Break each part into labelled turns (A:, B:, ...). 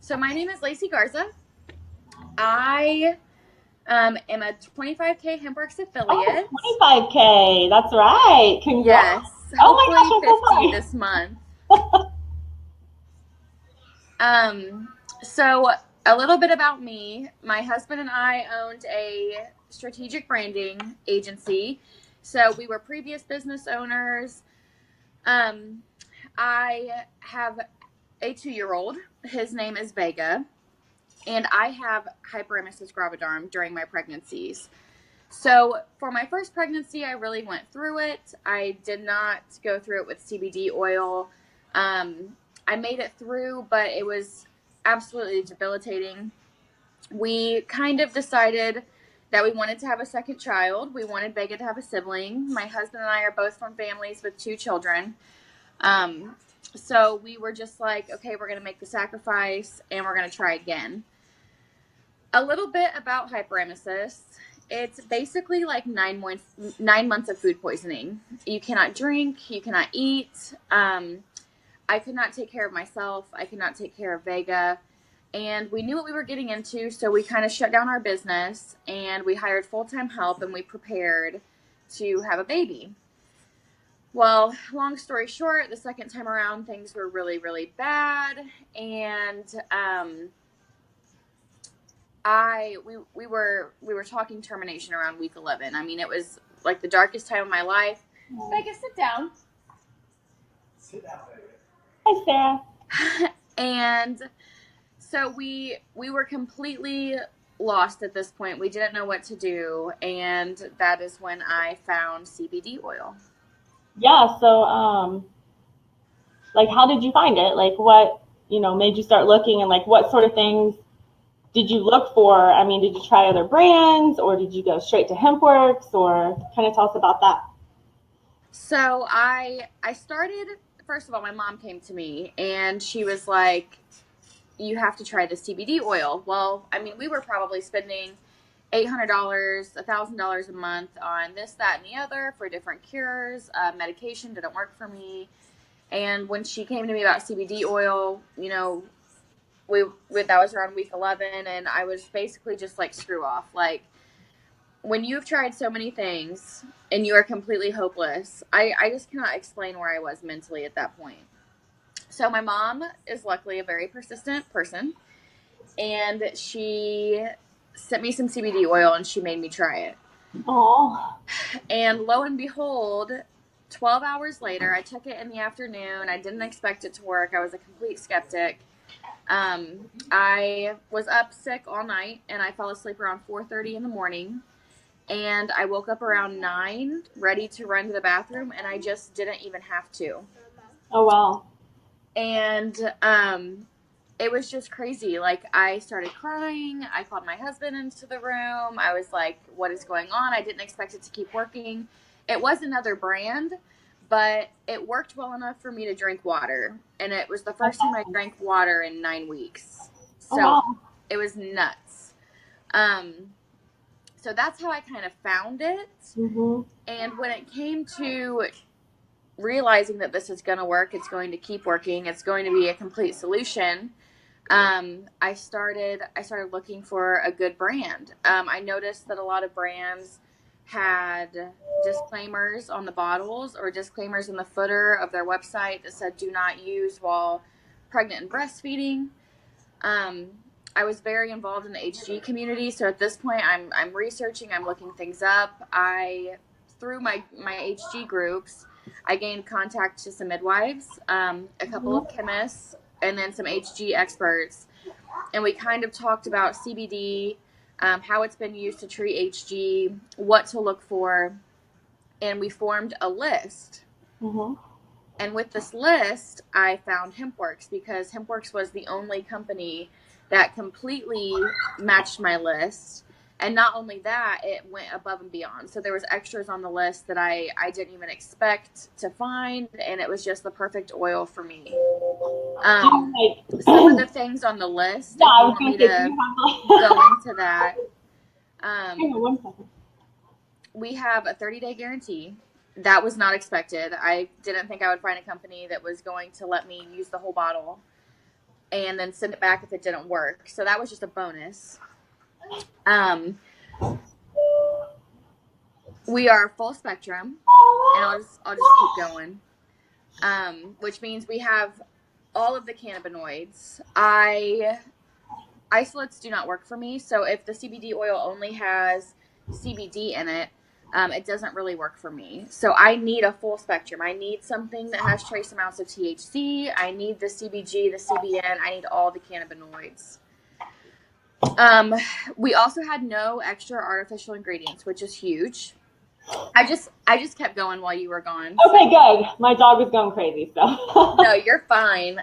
A: So my name is Lacey Garza. I am a 25K HEMPWorx affiliate.
B: Oh, 25K. That's right. Congrats.
A: Yes,
B: Oh my
A: hopefully
B: gosh,
A: 50
B: I'm so
A: this month. So a little bit about me. My husband and I owned a strategic branding agency. So we were previous business owners. I have a 2-year-old. His name is Vega. And I have hyperemesis gravidarum during my pregnancies. So for my first pregnancy, I really went through it. I did not go through it with CBD oil. I made it through, but it was absolutely debilitating. We kind of decided that we wanted to have a second child. We wanted Vega to have a sibling. My husband and I are both from families with 2 children. So we were just like, okay, we're going to make the sacrifice and we're going to try again. A little bit about hyperemesis. It's basically like 9 months of food poisoning. You cannot drink, you cannot eat. I could not take care of myself. I could not take care of Vega. And we knew what we were getting into, so we kind of shut down our business and we hired full-time help and we prepared to have a baby. Well, long story short, the second time around, things were really, really bad. And we were talking termination around week 11. I mean, it was like the darkest time of my life. Vega, sit down.
B: Hi, Sarah.
A: And so we were completely lost at this point. We didn't know what to do, and that is when I found CBD oil.
B: Yeah, so like how did you find it? Like what, made you start looking and like what sort of things did you look for? I mean, did you try other brands or did you go straight to HEMPWorx or kind of tell us about that?
A: So I started, first of all, my mom came to me and she was like, you have to try the CBD oil. Well, I mean, we were probably spending $800, $1,000 a month on this, that, and the other for different cures. Medication didn't work for me. And when she came to me about CBD oil, that was around week 11, and I was basically just like, screw off. Like, when you've tried so many things and you are completely hopeless, I just cannot explain where I was mentally at that point. So my mom is luckily a very persistent person, and she sent me some CBD oil and she made me try it.
B: Oh.
A: And lo and behold, 12 hours later, I took it in the afternoon. I didn't expect it to work. I was a complete skeptic. I was up sick all night and I fell asleep around 4:30 in the morning. And I woke up around 9, ready to run to the bathroom, and I just didn't even have to.
B: Oh, wow.
A: And it was just crazy. Like, I started crying. I called my husband into the room. I was like, what is going on? I didn't expect it to keep working. It was another brand, but it worked well enough for me to drink water. And it was the first time I drank water in 9 weeks.
B: Oh,
A: So
B: wow.
A: it was nuts. So that's how I kind of found it.
B: Mm-hmm.
A: And when it came to realizing that this is going to work, it's going to keep working, it's going to be a complete solution, I started looking for a good brand. I noticed that a lot of brands had disclaimers on the bottles or disclaimers in the footer of their website that said do not use while pregnant and breastfeeding. I was very involved in the HG community, so at this point, I'm researching, I'm looking things up. Through my HG groups, I gained contact to some midwives, a couple of chemists, and then some HG experts, and we kind of talked about CBD, how it's been used to treat HG, what to look for, and we formed a list.
B: Mm-hmm.
A: And with this list, I found HEMPWorx because HEMPWorx was the only company that completely matched my list. And not only that, it went above and beyond. So there was extras on the list that I didn't even expect to find, and it was just the perfect oil for me. Some of the things on the list,
B: Yeah,
A: if
B: I
A: you
B: was
A: want
B: going
A: me
B: to say, do
A: to
B: you have
A: go into that,
B: hang on 1 second.
A: we have a 30-day guarantee. That was not expected. I didn't think I would find a company that was going to let me use the whole bottle. and then send it back if it didn't work. So that was just a bonus. We are full spectrum, and I'll just keep going. Which means we have all of the cannabinoids. Isolates do not work for me. So if the CBD oil only has CBD in it, it doesn't really work for me. So I need a full spectrum. I need something that has trace amounts of THC. I need the CBG, the CBN. I need all the cannabinoids. We also had no extra artificial ingredients, which is huge. I just kept going while you were gone.
B: Okay, good. My dog was going crazy, so.
A: No, you're fine.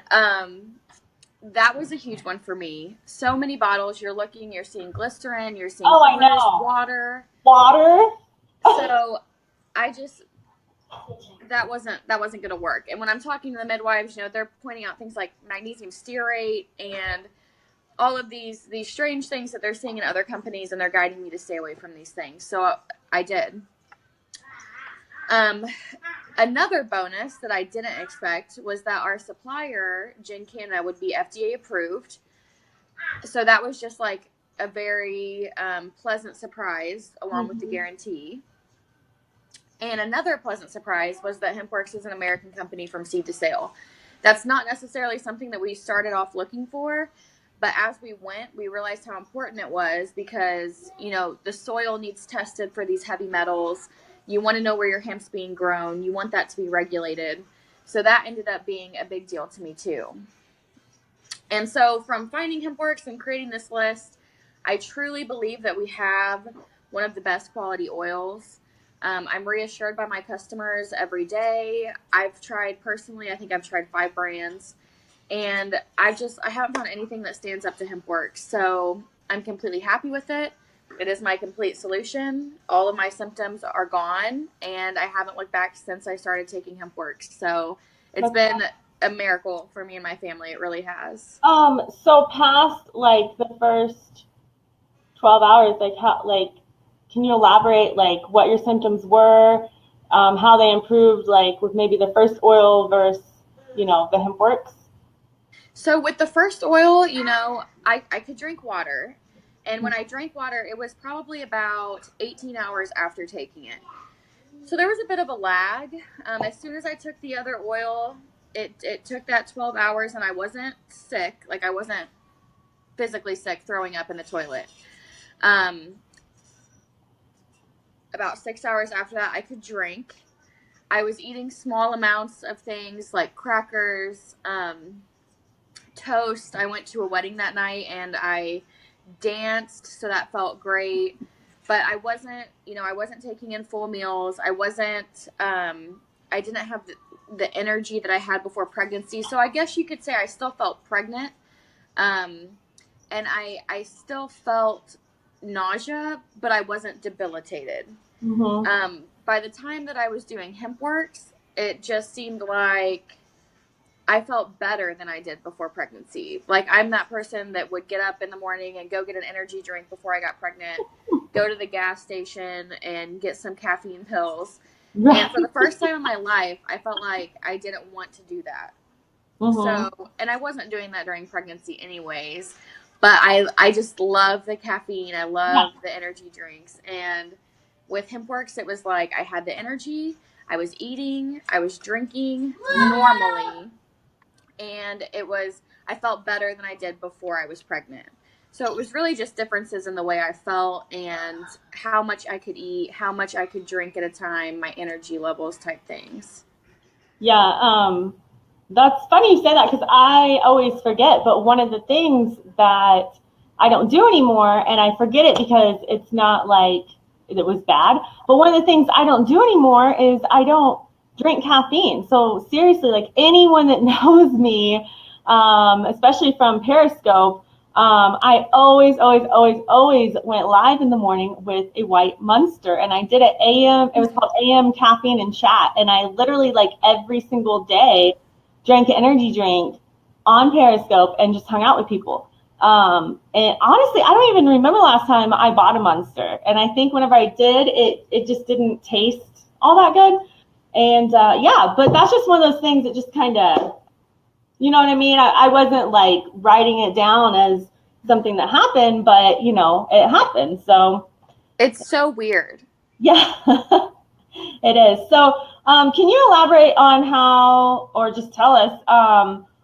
A: That was a huge one for me. So many bottles. You're seeing glycerin, you're seeing
B: I know.
A: water. So that wasn't going to work. And when I'm talking to the midwives, they're pointing out things like magnesium stearate and all of these strange things that they're seeing in other companies, and they're guiding me to stay away from these things. So I did. Another bonus that I didn't expect was that our supplier, Gin Canada, would be FDA approved. So that was just like a very pleasant surprise, along with the guarantee. And another pleasant surprise was that HEMPWorx is an American company from seed to sale. That's not necessarily something that we started off looking for, but as we went, we realized how important it was because, the soil needs tested for these heavy metals. You want to know where your hemp's being grown. You want that to be regulated. So that ended up being a big deal to me too. And so from finding HEMPWorx and creating this list, I truly believe that we have one of the best quality oils. I'm reassured by my customers every day. I think I've tried 5 brands, and I haven't found anything that stands up to HEMPWorx. So I'm completely happy with it. It is my complete solution. All of my symptoms are gone, and I haven't looked back since I started taking HEMPWorx. So it's been a miracle for me and my family. It really has.
B: So past the first 12 hours, can you elaborate what your symptoms were, how they improved, with maybe the first oil versus, the HEMPWorx?
A: So with the first oil, I could drink water. And when I drank water, it was probably about 18 hours after taking it. So there was a bit of a lag. As soon as I took the other oil, it took that 12 hours, and I wasn't sick. I wasn't physically sick, throwing up in the toilet. About 6 hours after that, I could drink. I was eating small amounts of things like crackers, toast. I went to a wedding that night, and I danced, so that felt great. But I wasn't taking in full meals. I didn't have the energy that I had before pregnancy. So I guess you could say I still felt pregnant. And I still felt nausea, but I wasn't debilitated. By the time that I was doing HEMPWorx, it just seemed like I felt better than I did before pregnancy. I'm that person that would get up in the morning and go get an energy drink before I got pregnant, go to the gas station and get some caffeine pills. Right. And for the first time in my life, I felt like I didn't want to do that. So, and I wasn't doing that during pregnancy anyways, but I just love the caffeine. I love the energy drinks. And with HEMPWorx, it was like I had the energy, I was eating, I was drinking normally. And I felt better than I did before I was pregnant. So it was really just differences in the way I felt and how much I could eat, how much I could drink at a time, my energy levels type things.
B: Yeah, that's funny you say that because I always forget. But one of the things that I don't do anymore, and I forget it because it's not like it was bad, but one of the things I don't do anymore is I don't drink caffeine. So seriously, anyone that knows me, especially from Periscope, I always went live in the morning with a white Monster, and I did it AM. It was called AM Caffeine and Chat, and I literally every single day drank an energy drink on Periscope and just hung out with people. And honestly, I don't even remember last time I bought a Monster, and I think whenever I did, it just didn't taste all that good. And but that's just one of those things that just kind of, You know what I mean? I wasn't like writing it down as something that happened, but you know, it happened. So
A: It's so weird.
B: yeah, it is. So can you elaborate on how, or just tell us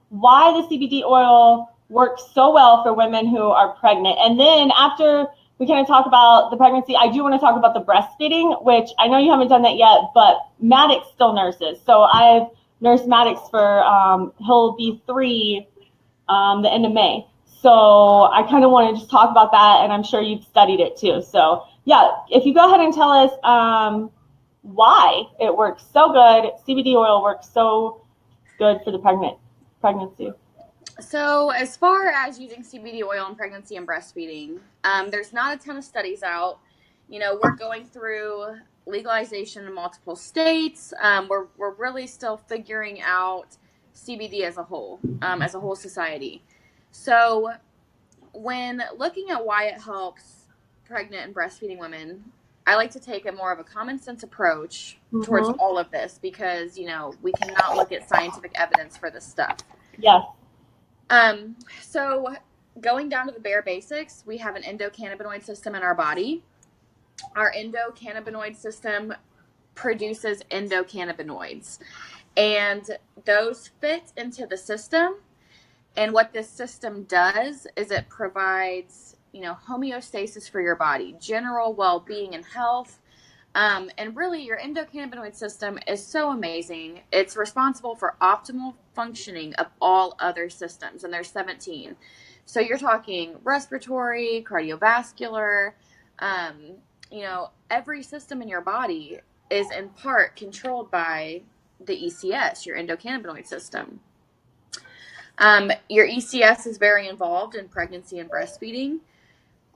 B: why the CBD oil works so well for women who are pregnant? And then after we kind of talk about the pregnancy, I do want to talk about the breastfeeding, which I know you haven't done that yet, but Maddox still nurses. So I've nursed Maddox for, he'll be 3 the end of May. So I kind of want to just talk about that, and I'm sure you've studied it too. So yeah, if you go ahead and tell us why it works so good, CBD oil works so good for the pregnancy.
A: So, as far as using CBD oil in pregnancy and breastfeeding, there's not a ton of studies out. You know, we're going through legalization in multiple states. We're really still figuring out CBD as a whole society. So, when looking at why it helps pregnant and breastfeeding women, I like to take a more of a common sense approach towards all of this because, you know, we cannot look at scientific evidence for this stuff.
B: Yes.
A: So going down to the bare basics, we have an endocannabinoid system in our body. Our endocannabinoid system produces endocannabinoids, and those fit into the system. And what this system does is it provides, you know, homeostasis for your body, general well-being and health. And really, your endocannabinoid system is so amazing. It's responsible for optimal functioning of all other systems, and there's 17. So you're talking respiratory, cardiovascular, you know, every system in your body is in part controlled by the ECS, your endocannabinoid system. Your ECS is very involved in pregnancy and breastfeeding.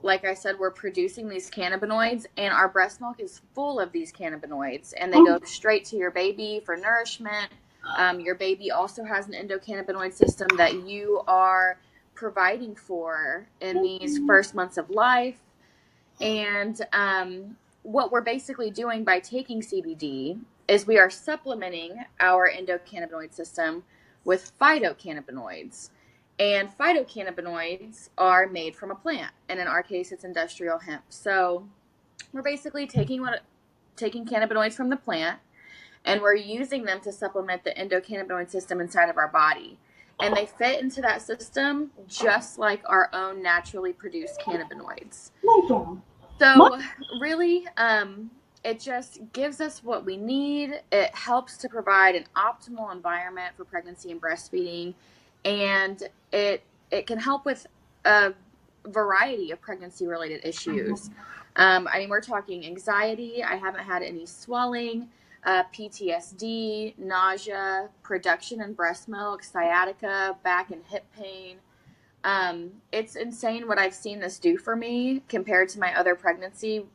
A: Like I said, we're producing these cannabinoids, and our breast milk is full of these cannabinoids, and they go straight to your baby for nourishment. Your baby also has an endocannabinoid system that you are providing for in these first months of life. And what we're basically doing by taking CBD is we are supplementing our endocannabinoid system with phytocannabinoids. And phytocannabinoids are made from a plant, and in our case, it's industrial hemp. So we're basically taking cannabinoids from the plant, and we're using them to supplement the endocannabinoid system inside of our body. And they fit into that system just like our own naturally produced cannabinoids. So really, it just gives us what we need. It helps to provide an optimal environment for pregnancy and breastfeeding, and it can help with a variety of pregnancy-related issues. I mean, we're talking anxiety. I haven't had any swelling, PTSD, nausea, production in breast milk, sciatica, back and hip pain. It's insane what I've seen this do for me compared to my other pregnancy,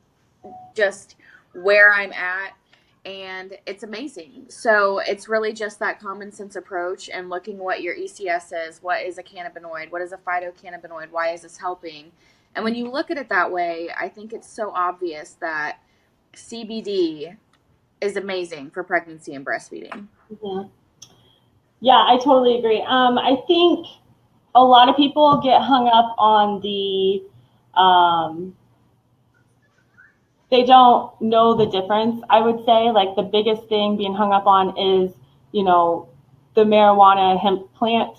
A: just where I'm at. And it's amazing. So it's really just that common sense approach and looking what your ECS is, what is a cannabinoid, what is a phytocannabinoid, why is this helping? And when you look at it that way, I think it's so obvious that CBD is amazing for pregnancy and breastfeeding.
B: Mm-hmm. Yeah, I totally agree. I think a lot of people get hung up on the they don't know the difference. I would say like the biggest thing being hung up on is, you know, the marijuana hemp plant.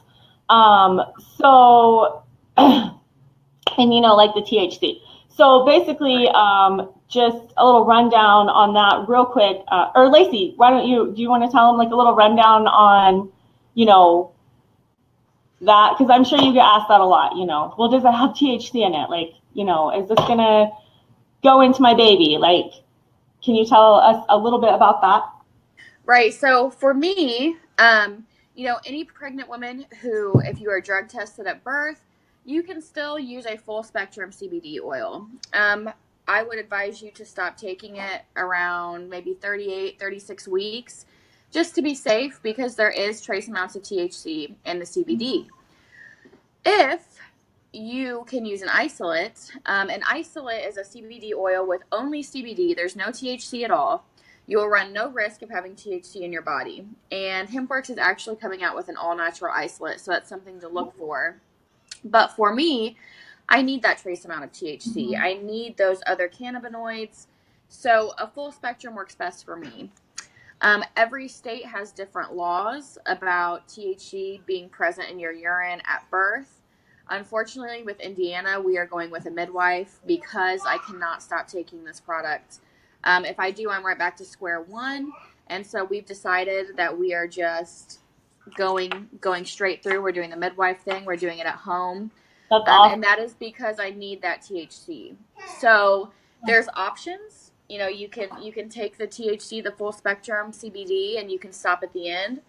B: So, and you know, like the THC. So basically, just a little rundown on that real quick. Or Lacey, do you want to tell them like a little rundown on, you know, that? Because I'm sure you get asked that a lot, you know, well, does it have THC in it? Like, you know, is this going to go into my baby? Like, can you tell us a little bit about that?
A: Right. So for me, you know, any pregnant woman who, if you are drug tested at birth, you can still use a full spectrum CBD oil. I would advise you to stop taking it around maybe 38, 36 weeks just to be safe because there is trace amounts of THC in the CBD. If you can use an isolate is a CBD oil with only CBD. There's no THC at all. You will run no risk of having THC in your body. And HEMPWorx is actually coming out with an all-natural isolate, so that's something to look for. But for me, I need that trace amount of THC. I need those other cannabinoids. So a full spectrum works best for me. Every state has different laws about THC being present in your urine at birth. Unfortunately, with Indiana, we are going with a midwife because I cannot stop taking this product. If I do, I'm right back to square one. And so we've decided that we are just going straight through. We're doing the midwife thing. We're doing it at home.
B: That's awesome.
A: And that is because I need that THC. So there's options. You know, you can take the THC, the full spectrum CBD, and you can stop at the end,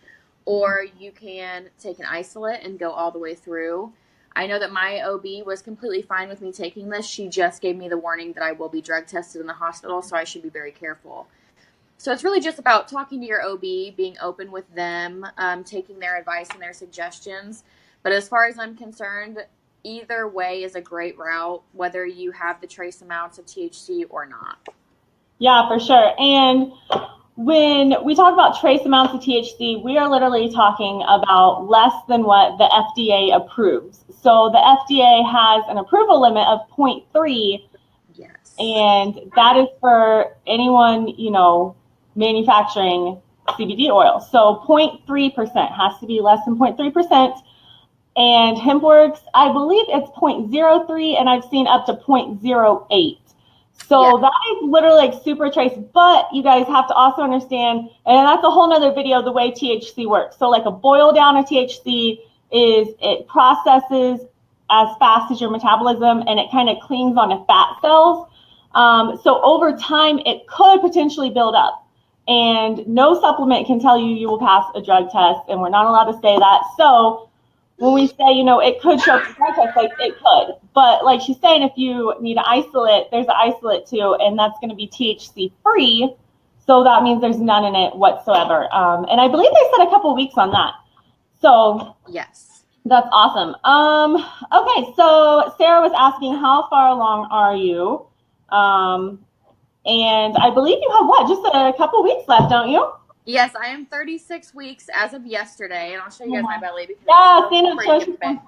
A: or you can take an isolate and go all the way through. I know that my OB was completely fine with me taking this. She just gave me the warning that I will be drug tested in the hospital, so I should be very careful. So it's really just about talking to your OB, being open with them, taking their advice and their suggestions. But as far as I'm concerned, either way is a great route, whether you have the trace amounts of THC or not.
B: Yeah, for sure. And when we talk about trace amounts of THC, we are literally talking about less than what the FDA approves. So the FDA has an approval limit of 0.3.
A: Yes.
B: And that is for anyone, you know, manufacturing CBD oil. So 0.3% has to be less than 0.3%. And HEMPWorx, I believe it's 0.03, and I've seen up to 0.08. So that is literally like super trace, but you guys have to also understand, and that's a whole nother video, the way THC works. So like a boil down of THC is it processes as fast as your metabolism, and it kind of clings onto fat cells. So over time, it could potentially build up, and no supplement can tell you will pass a drug test, and we're not allowed to say that. So when we say, you know, it could show up a drug test, like it could, but like she's saying, if you need an isolate, there's an isolate too, and that's going to be THC free. So that means there's none in it whatsoever. And I believe they said a couple weeks on that. So
A: yes,
B: that's awesome. Okay, so Sarah was asking, how far along are you? And I believe you have just a couple weeks left, don't you?
A: Yes, I am 36 weeks as of yesterday, and I'll show you guys my belly because
B: it's so big.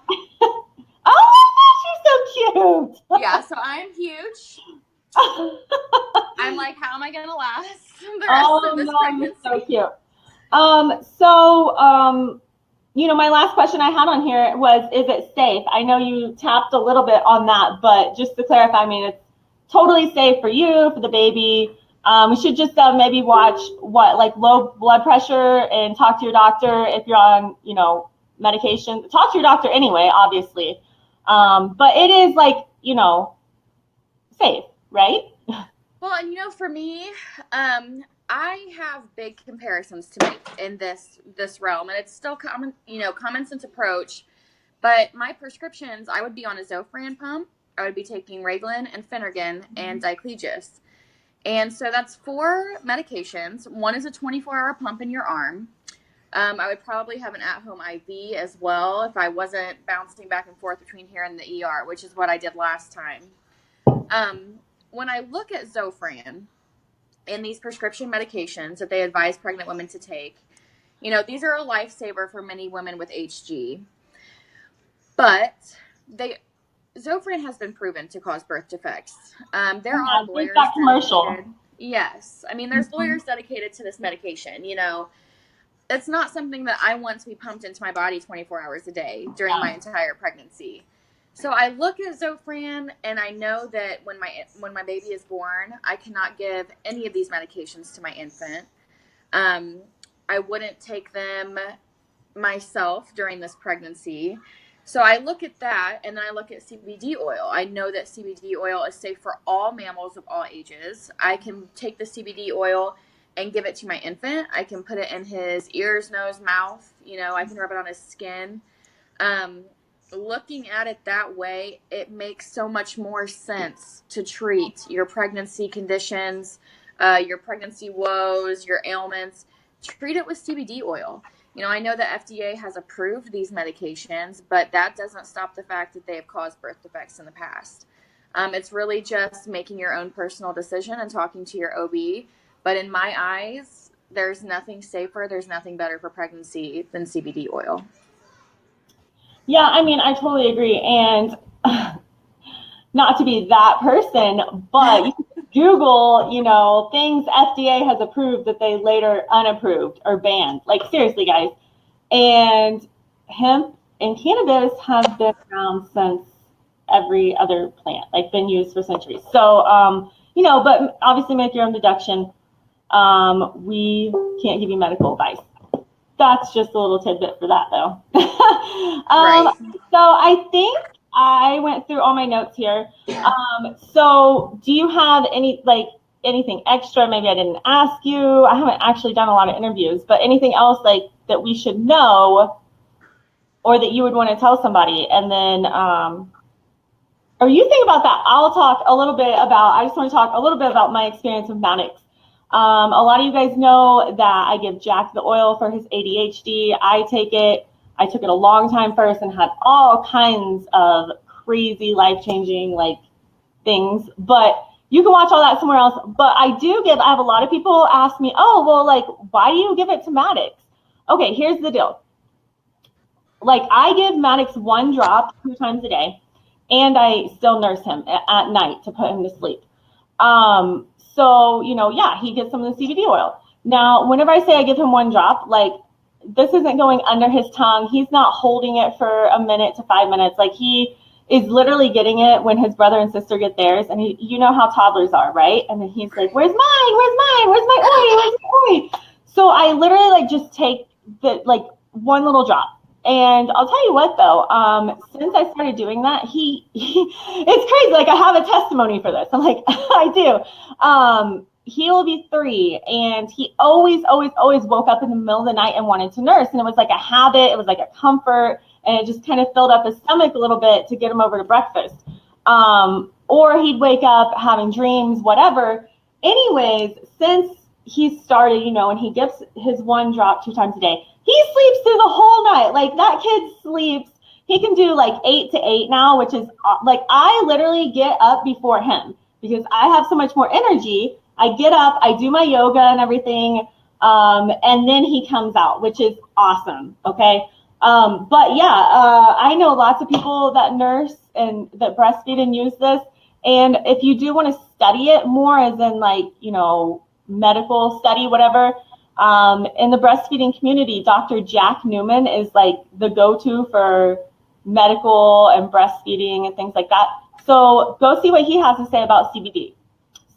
B: Oh my gosh, she's so cute.
A: Yeah, so I'm huge. I'm like, how am I gonna last the rest of this pregnancy?
B: You're so cute. You know, my last question I had on here was, is it safe? I know you tapped a little bit on that, but just to clarify, I mean, it's totally safe for you, for the baby. We should just maybe watch low blood pressure and talk to your doctor if you're on, you know, medication. Talk to your doctor anyway, obviously. But it is like, you know, safe, right?
A: Well, and you know, for me, I have big comparisons to make in this realm, and it's still common sense approach. But my prescriptions, I would be on a Zofran pump. I would be taking Reglan and Phenergan and Diclegis. And so that's 4 medications. One is a 24-hour pump in your arm. I would probably have an at-home IV as well if I wasn't bouncing back and forth between here and the ER, which is what I did last time. When I look at Zofran and these prescription medications that they advise pregnant women to take, you know, these are a lifesaver for many women with HG. But Zofran has been proven to cause birth defects. There are lawyers dedicated. Yes. I mean, there's lawyers dedicated to this medication. You know, it's not something that I want to be pumped into my body 24 hours a day during my entire pregnancy. So I look at Zofran, and I know that when my baby is born, I cannot give any of these medications to my infant. I wouldn't take them myself during this pregnancy. So I look at that, and then I look at CBD oil. I know that CBD oil is safe for all mammals of all ages. I can take the CBD oil and give it to my infant. I can put it in his ears, nose, mouth. You know, I can rub it on his skin. Looking at it that way, it makes so much more sense to treat your pregnancy conditions, your pregnancy woes, your ailments. Treat it with CBD oil. You know, I know the FDA has approved these medications, but that doesn't stop the fact that they have caused birth defects in the past. It's really just making your own personal decision and talking to your OB. But in my eyes, there's nothing safer, there's nothing better for pregnancy than CBD oil.
B: Yeah, I mean, I totally agree. And not to be that person, but you can Google, you know, things FDA has approved that they later unapproved or banned. Like, seriously, guys. And hemp and cannabis have been around since every other plant, like been used for centuries. So, you know, but obviously make your own deduction. We can't give you medical advice. That's just a little tidbit for that, though.
A: Right.
B: So I think I went through all my notes here. So do you have anything extra? Maybe I didn't ask you. I haven't actually done a lot of interviews, but anything else like that we should know or that you would want to tell somebody? And then, or you think about that. I'll talk a little bit about, I just want to talk a little bit about my experience with Mannix. A lot of you guys know that I give Jack the oil for his ADHD. I take it. I took it a long time first and had all kinds of crazy life-changing like things, but you can watch all that somewhere else. But I have a lot of people ask me, oh, well, like, why do you give it to Maddox? Okay, here's the deal. Like, I give Maddox 1 drop 2 times a day, and I still nurse him at night to put him to sleep. So, you know, yeah, he gets some of the CBD oil. Now, whenever I say I give him 1 drop, like, this isn't going under his tongue. He's not holding it for a minute to 5 minutes. Like, he is literally getting it when his brother and sister get theirs. And you know how toddlers are, right? And then he's like, where's mine? Where's mine? Where's my oil? Where's my oil? So I literally like just take the like 1 little drop. And I'll tell you what, though, since I started doing that, it's crazy. Like, I have a testimony for this. I'm like, I do. He will be 3, and he always woke up in the middle of the night and wanted to nurse. And it was like a habit. It was like a comfort, and it just kind of filled up his stomach a little bit to get him over to breakfast. Or he'd wake up having dreams, whatever. Anyways, since he started, you know, and he gets his 1 drop 2 times a day, he sleeps through the whole night. Like, that kid sleeps. He can do like 8 to 8 now, which is like, I literally get up before him because I have so much more energy. I get up, I do my yoga and everything, and then he comes out, which is awesome. Okay. But yeah, I know lots of people that nurse and that breastfeed and use this. And if you do want to study it more, as in like, you know, medical study, whatever, in the breastfeeding community, Dr. Jack Newman is like the go-to for medical and breastfeeding and things like that. So go see what he has to say about CBD.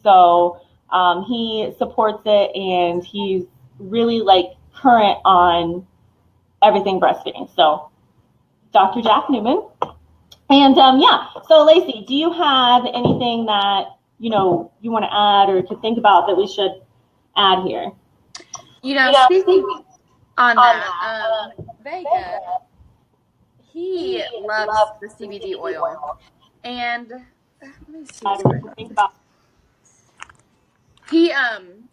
B: So he supports it, and he's really like current on everything breastfeeding. So Dr. Jack Newman. And yeah, so Lacey, do you have anything that, you know, you want to add or to think about that we should add here?
A: You know, speaking on that, Vega, he loves the CBD oil. And let me see.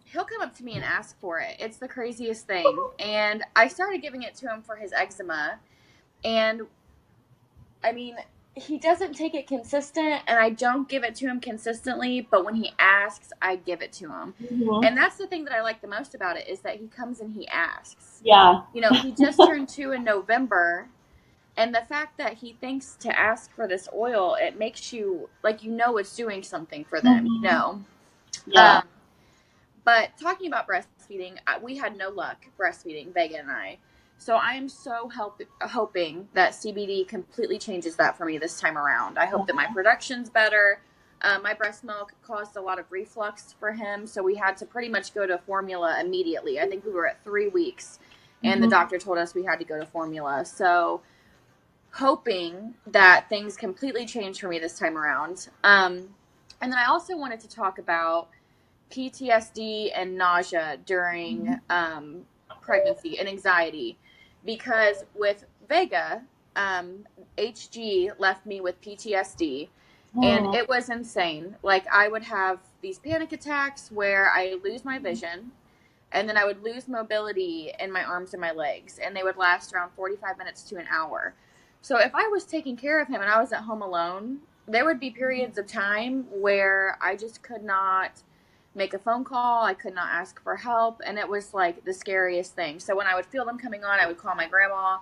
A: He'll come up to me and ask for it. It's the craziest thing. And I started giving it to him for his eczema. And I mean, he doesn't take it consistent, and I don't give it to him consistently, but when he asks, I give it to him. Mm-hmm. And that's the thing that I like the most about it, is that he comes and he asks. Yeah. You know, he just turned 2 in November, and the fact that he thinks to ask for this oil, it makes you, like, you know it's doing something for them, mm-hmm. you know? Yeah. But talking about breastfeeding, we had no luck breastfeeding, Vega and I. So I am so hoping that CBD completely changes that for me this time around. I hope that my production's better. My breast milk caused a lot of reflux for him, so we had to pretty much go to formula immediately. I think we were at 3 weeks, and mm-hmm. the doctor told us we had to go to formula. So hoping that things completely change for me this time around. And then I also wanted to talk about PTSD and nausea during pregnancy and anxiety, because with Vega, HG left me with PTSD, and it was insane. Like, I would have these panic attacks where I lose my vision, and then I would lose mobility in my arms and my legs, and they would last around 45 minutes to an hour. So if I was taking care of him and I was at home alone, there would be periods of time where I just could not make a phone call. I could not ask for help. And it was like the scariest thing. So when I would feel them coming on, I would call my grandma.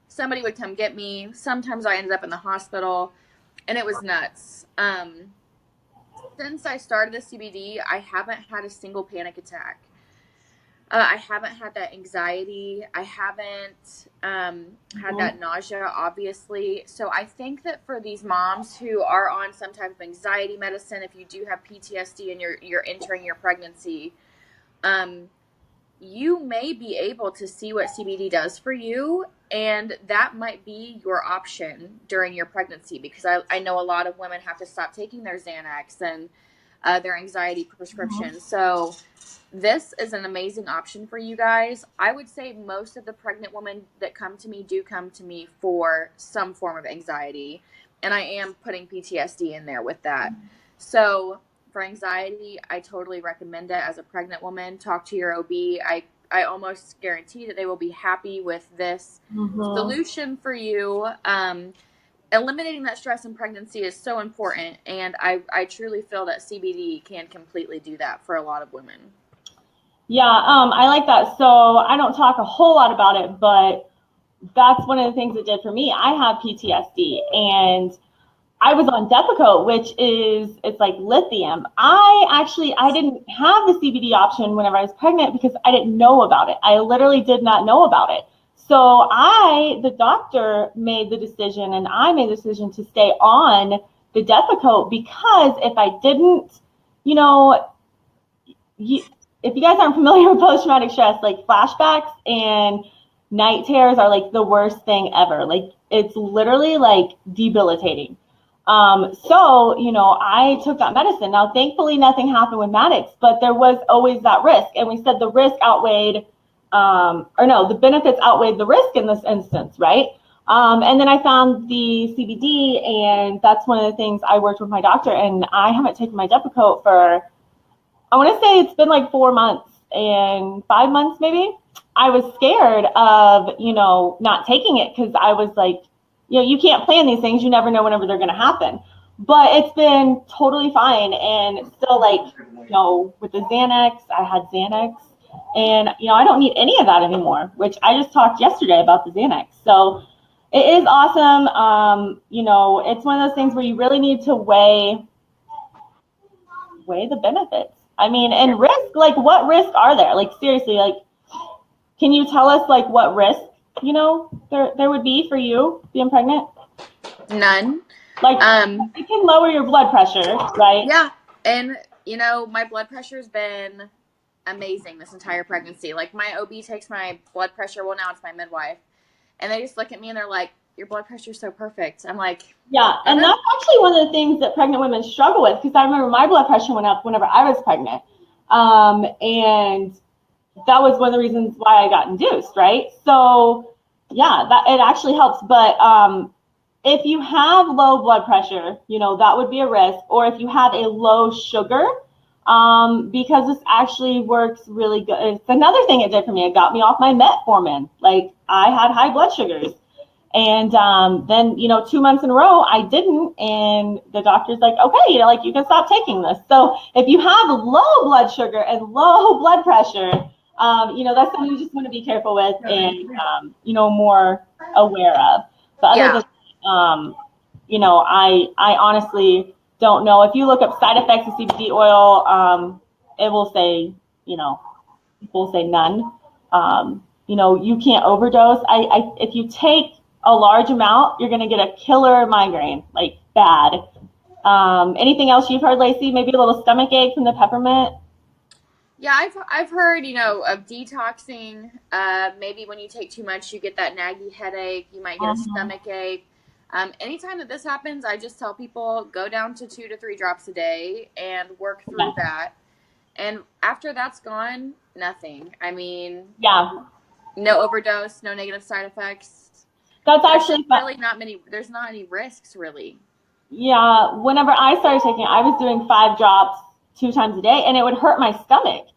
A: Somebody would come get me. Sometimes I ended up in the hospital, and it was nuts. Since I started the CBD, I haven't had a single panic attack. I haven't had that anxiety. I haven't had that nausea, obviously. So I think that for these moms who are on some type of anxiety medicine, if you do have PTSD and you're entering your pregnancy, you may be able to see what CBD does for you, and that might be your option during your pregnancy, because I know a lot of women have to stop taking their Xanax and their anxiety prescriptions. So this is an amazing option for you guys. I would say most of the pregnant women that come to me do come to me for some form of anxiety, and I am putting PTSD in there with that. So for anxiety, I totally recommend it as a pregnant woman. Talk to your OB. I almost guarantee that they will be happy with this solution for you. Eliminating that stress in pregnancy is so important, and I truly feel that CBD can completely do that for a lot of women.
B: Yeah, I like that. So I don't talk a whole lot about it, but that's one of the things it did for me. I have PTSD, and I was on Depakote, which it's like lithium. I didn't have the CBD option whenever I was pregnant because I didn't know about it. I literally did not know about it. So the doctor made the decision, and I made the decision to stay on the Depakote, because if I didn't, if you guys aren't familiar with post-traumatic stress, like flashbacks and night terrors are like the worst thing ever. Like it's literally like debilitating. So, I took that medicine. Now, thankfully, nothing happened with Maddox, but there was always that risk. And we said the risk outweighed, the benefits outweighed the risk in this instance, right? And then I found the CBD, and that's one of the things I worked with my doctor, and I haven't taken my Depakote for, I want to say it's been like 4 months and 5 months maybe. I was scared of, not taking it, because I was like, you can't plan these things. You never know whenever they're going to happen. But it's been totally fine. And still, like, with the Xanax, I had Xanax. And, I don't need any of that anymore, which I just talked yesterday about the Xanax. So it is awesome. It's one of those things where you really need to weigh the benefits. I mean, and risk, like, what risks are there? Like, seriously, like, can you tell us, like, what risk, there would be for you being pregnant?
A: None.
B: Like, it can lower your blood pressure, right?
A: Yeah. And, my blood pressure has been amazing this entire pregnancy. Like, my OB takes my blood pressure. Well, now it's my midwife. And they just look at me and they're like, your blood pressure is so perfect. I'm like,
B: yeah. And that's actually one of the things that pregnant women struggle with, because I remember my blood pressure went up whenever I was pregnant. And that was one of the reasons why I got induced, right? So yeah, that it actually helps. But if you have low blood pressure, that would be a risk. Or if you have a low sugar, because this actually works really good. It's another thing it did for me. It got me off my metformin. Like, I had high blood sugars. And then, 2 months in a row, I didn't. And the doctor's like, okay, you can stop taking this. So if you have low blood sugar and low blood pressure, that's something you just want to be careful with and, more aware of. But other than, I honestly don't know. If you look up side effects of CBD oil, it will say, none. You can't overdose. If you take a large amount, you're going to get a killer migraine, like bad. Anything else you've heard, Lacey? Maybe a little stomach ache from the peppermint?
A: Yeah, I've heard, of detoxing. Maybe when you take too much, you get that naggy headache. You might get a stomach ache. Anytime that this happens, I just tell people, go down to 2 to 3 drops a day and work through that. And after that's gone, nothing. I mean, no overdose, no negative side effects.
B: That's actually
A: really not many. There's not any risks, really.
B: Yeah, whenever I started taking it, I was doing 5 drops 2 times a day, and it would hurt my stomach.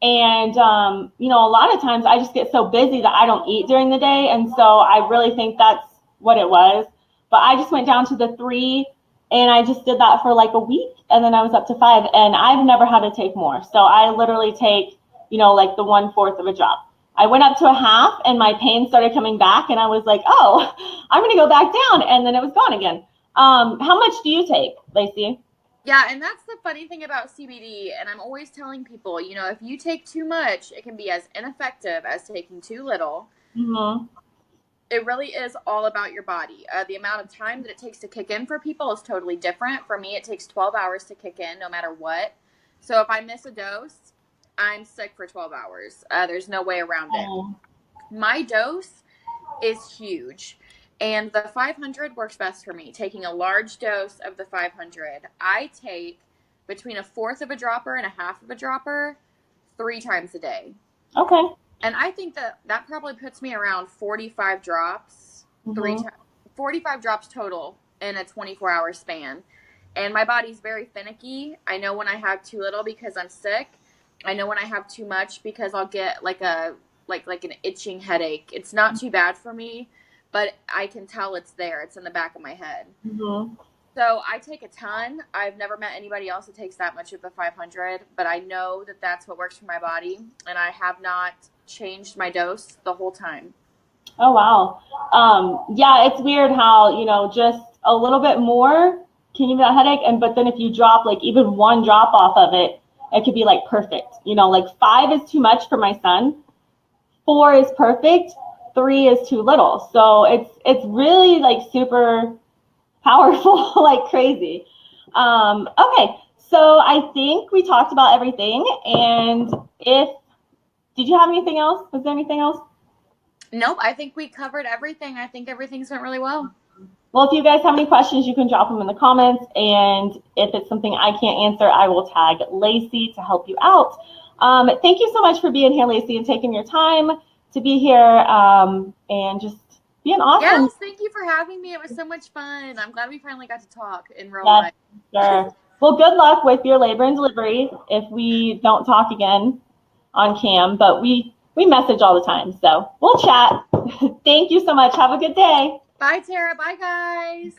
B: And, a lot of times I just get so busy that I don't eat during the day. And so I really think that's what it was. But I just went down to the 3 And I just did that for like a week, and then I was up to 5, and I've never had to take more. So I literally take, like the 1/4 of a drop. I went up to a half, and my pain started coming back, and I was like, oh, I'm going to go back down, and then it was gone again. How much do you take, Lacey?
A: Yeah, and that's the funny thing about CBD, and I'm always telling people, if you take too much, it can be as ineffective as taking too little.
B: Mm-hmm.
A: It really is all about your body. The amount of time that it takes to kick in for people is totally different. For me, it takes 12 hours to kick in no matter what. So if I miss a dose, I'm sick for 12 hours. There's no way around it. My dose is huge. And the 500 works best for me. Taking a large dose of the 500, I take between 1/4 of a dropper and 1/2 of a dropper 3 times a day.
B: Okay.
A: And I think that probably puts me around 45 drops,
B: Mm-hmm.
A: 45 drops total in a 24-hour span. And my body's very finicky. I know when I have too little because I'm sick. I know when I have too much because I'll get like an itching headache. It's not too bad for me, but I can tell it's there. It's in the back of my head.
B: Mm-hmm.
A: So I take a ton. I've never met anybody else that takes that much of the 500, but I know that that's what works for my body, and I have not changed my dose the whole time.
B: Oh, wow. Yeah, it's weird how, just a little bit more can give you that headache. But then if you drop like even one drop off of it, it could be like perfect. Like 5 is too much for my son. 4 is perfect. 3 is too little. So it's really like super powerful, like crazy. Okay. So I think we talked about everything. And did you have anything else? Was there anything else?
A: Nope, I think we covered everything. I think everything's went really well.
B: Well, if you guys have any questions, you can drop them in the comments. And if it's something I can't answer, I will tag Lacey to help you out. Thank you so much for being here, Lacey, and taking your time to be here and just being awesome.
A: Yes, thank you for having me. It was so much fun. I'm glad we finally got to talk in real life.
B: Sure. Well, good luck with your labor and delivery if we don't talk again on cam, but we message all the time, so we'll chat. Thank you so much. Have a good day.
A: Bye, Tara. Bye, guys.